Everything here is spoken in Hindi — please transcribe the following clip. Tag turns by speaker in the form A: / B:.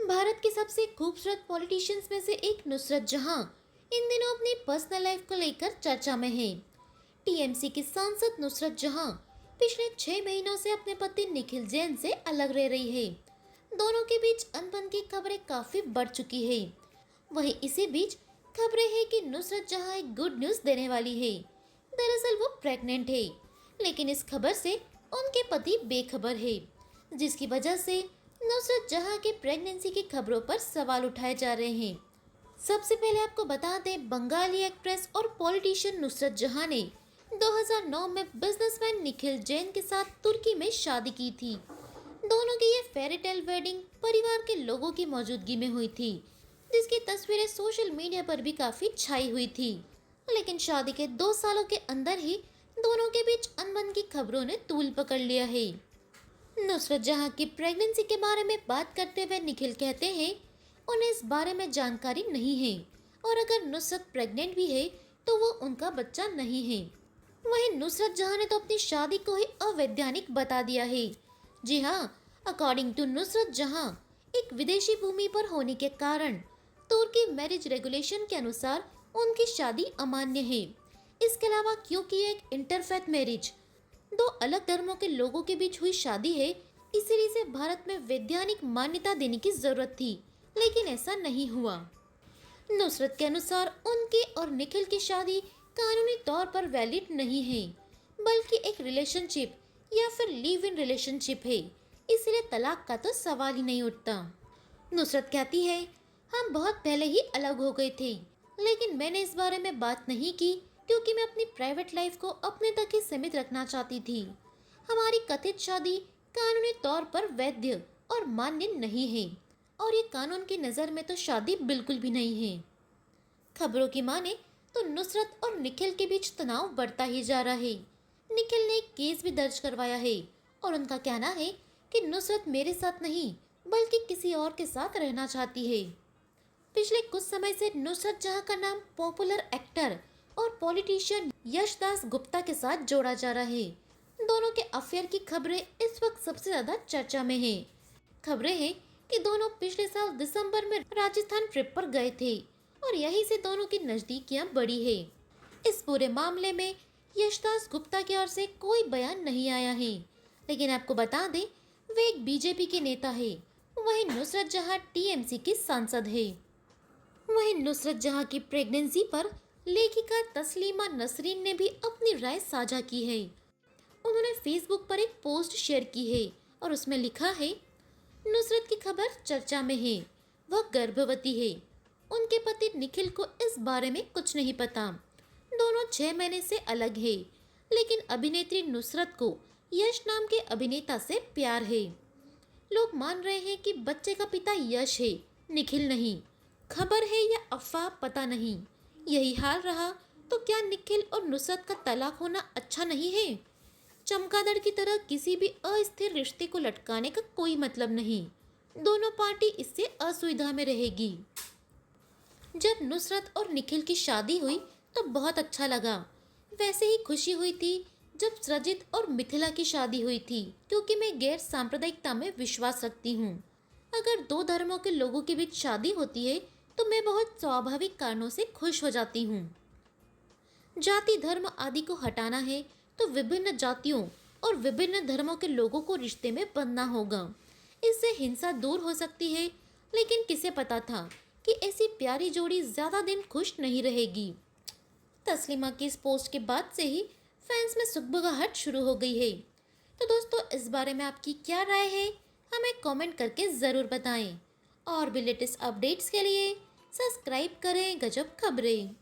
A: भारत की सबसे खूबसूरत पॉलिटिशियंस में से एक नुसरत जहां इन दिनों अपनी पर्सनल लाइफ को लेकर चर्चा में है। टीएमसी की सांसद नुसरत जहां पिछले 6 महीनों से अपने पति निखिल जैन से अलग रह रही है। दोनों के बीच अनबन की खबरें काफी बढ़ चुकी है। वहीं इसी बीच खबरें हैं कि नुसरत जहां एक गुड न्यूज देने वाली है। दरअसल वो प्रेग्नेंट है, लेकिन इस खबर से उनके पति बेखबर है, जिसकी वजह से नुसरत जहां के प्रेगनेंसी की खबरों पर सवाल उठाए जा रहे हैं। सबसे पहले आपको बता दें, बंगाली एक्ट्रेस और पॉलिटिशियन नुसरत जहां ने 2009 में बिजनेसमैन निखिल जैन के साथ तुर्की में शादी की थी। दोनों की ये फेरीटेल वेडिंग परिवार के लोगों की मौजूदगी में हुई थी, जिसकी तस्वीरें सोशल मीडिया पर भी काफी छाई हुई थी। लेकिन शादी के 2 सालों के अंदर ही दोनों के बीच अनबन की खबरों ने तूल पकड़ लिया है। नुसरत जहां की प्रेगनेंसी के बारे में बात करते हुए निखिल कहते हैं उन्हें इस बारे में जानकारी नहीं है, और अगर नुसरत प्रेग्नेंट भी है तो वो उनका बच्चा नहीं है। वहीं नुसरत जहां ने तो अपनी शादी को ही अवैधानिक बता दिया है। जी हाँ, अकॉर्डिंग टू नुसरत जहां, एक विदेशी भूमि पर होने के कारण तुर्की मैरिज रेगुलेशन के अनुसार उनकी शादी अमान्य है। इसके अलावा क्योंकि ये एक इंटरफेथ मैरिज, दो अलग धर्मों के लोगों के बीच हुई शादी है, इसीलिए इसे भारत में वैधानिक मान्यता देने की जरूरत थी, लेकिन ऐसा नहीं हुआ। नुसरत के अनुसार उनकी और निखिल की शादी कानूनी तौर पर वैलिड नहीं है, बल्कि एक रिलेशनशिप या फिर लिव इन रिलेशनशिप है, इसलिए तलाक का तो सवाल ही नहीं उठता। नुसरत कहती है, हम बहुत पहले ही अलग हो गए थे, लेकिन मैंने इस बारे में बात नहीं की क्योंकि मैं अपनी प्राइवेट लाइफ को अपने तक ही सीमित रखना चाहती थी। हमारी कथित शादी कानूनी तौर पर वैध और मान्य नहीं है, और ये कानून की नज़र में तो शादी बिल्कुल भी नहीं है। खबरों की माने तो नुसरत और निखिल के बीच तनाव बढ़ता ही जा रहा है। निखिल ने एक केस भी दर्ज करवाया है, और उनका कहना है कि नुसरत मेरे साथ नहीं बल्कि किसी और के साथ रहना चाहती है। पिछले कुछ समय से नुसरत जहां का नाम पॉपुलर एक्टर और पॉलिटिशियन यशदास गुप्ता के साथ जोड़ा जा रहा है। दोनों के अफेयर की खबरें इस वक्त सबसे ज्यादा चर्चा में हैं। खबरें हैं कि दोनों पिछले साल दिसंबर में राजस्थान ट्रिप पर गए थे, और यहीं से दोनों की नजदीकियां बढ़ी है। इस पूरे मामले में यशदास गुप्ता की ओर से कोई बयान नहीं आया है, लेकिन आपको बता दें वे एक बीजेपी के नेता है। वहीं नुसरत जहां टीएमसी की सांसद है। वहीं नुसरत जहां की प्रेगनेंसी पर लेखिका तस्लीमा नसरीन ने भी अपनी राय साझा की है। उन्होंने फेसबुक पर एक पोस्ट शेयर की है, और उसमें लिखा है, नुसरत की खबर चर्चा में है, वह गर्भवती है। उनके पति निखिल को इस बारे में कुछ नहीं पता। दोनों 6 महीने से अलग है, लेकिन अभिनेत्री नुसरत को यश नाम के अभिनेता से प्यार है। लोग मान रहे हैं कि बच्चे का पिता यश है, निखिल नहीं। खबर है या अफवाह पता नहीं। यही हाल रहा तो क्या निखिल और नुसरत का तलाक होना अच्छा नहीं है? चमगादड़ की तरह किसी भी अस्थिर रिश्ते को लटकाने का कोई मतलब नहीं। दोनों पार्टी इससे असुविधा में रहेगी। जब नुसरत और निखिल की शादी हुई तो बहुत अच्छा लगा। वैसे ही खुशी हुई थी जब सृजित और मिथिला की शादी हुई थी, क्योंकि मैं गैर सांप्रदायिकता में विश्वास रखती हूँ। अगर दो धर्मों के लोगों के बीच शादी होती है तो मैं बहुत स्वाभाविक कारणों से खुश हो जाती हूँ। जाति धर्म आदि को हटाना है तो विभिन्न जातियों और विभिन्न धर्मों के लोगों को रिश्ते में बंधना होगा। इससे हिंसा दूर हो सकती है, लेकिन किसे पता था कि ऐसी प्यारी जोड़ी ज्यादा दिन खुश नहीं रहेगी। तस्लीमा की इस पोस्ट के बाद से ही फैंस में सुगबुगाहट शुरू हो गई है। तो दोस्तों, इस बारे में आपकी क्या राय है, हमें कमेंट करके ज़रूर बताएं। और भी लेटेस्ट अपडेट्स के लिए सब्सक्राइब करें गजब खबरें।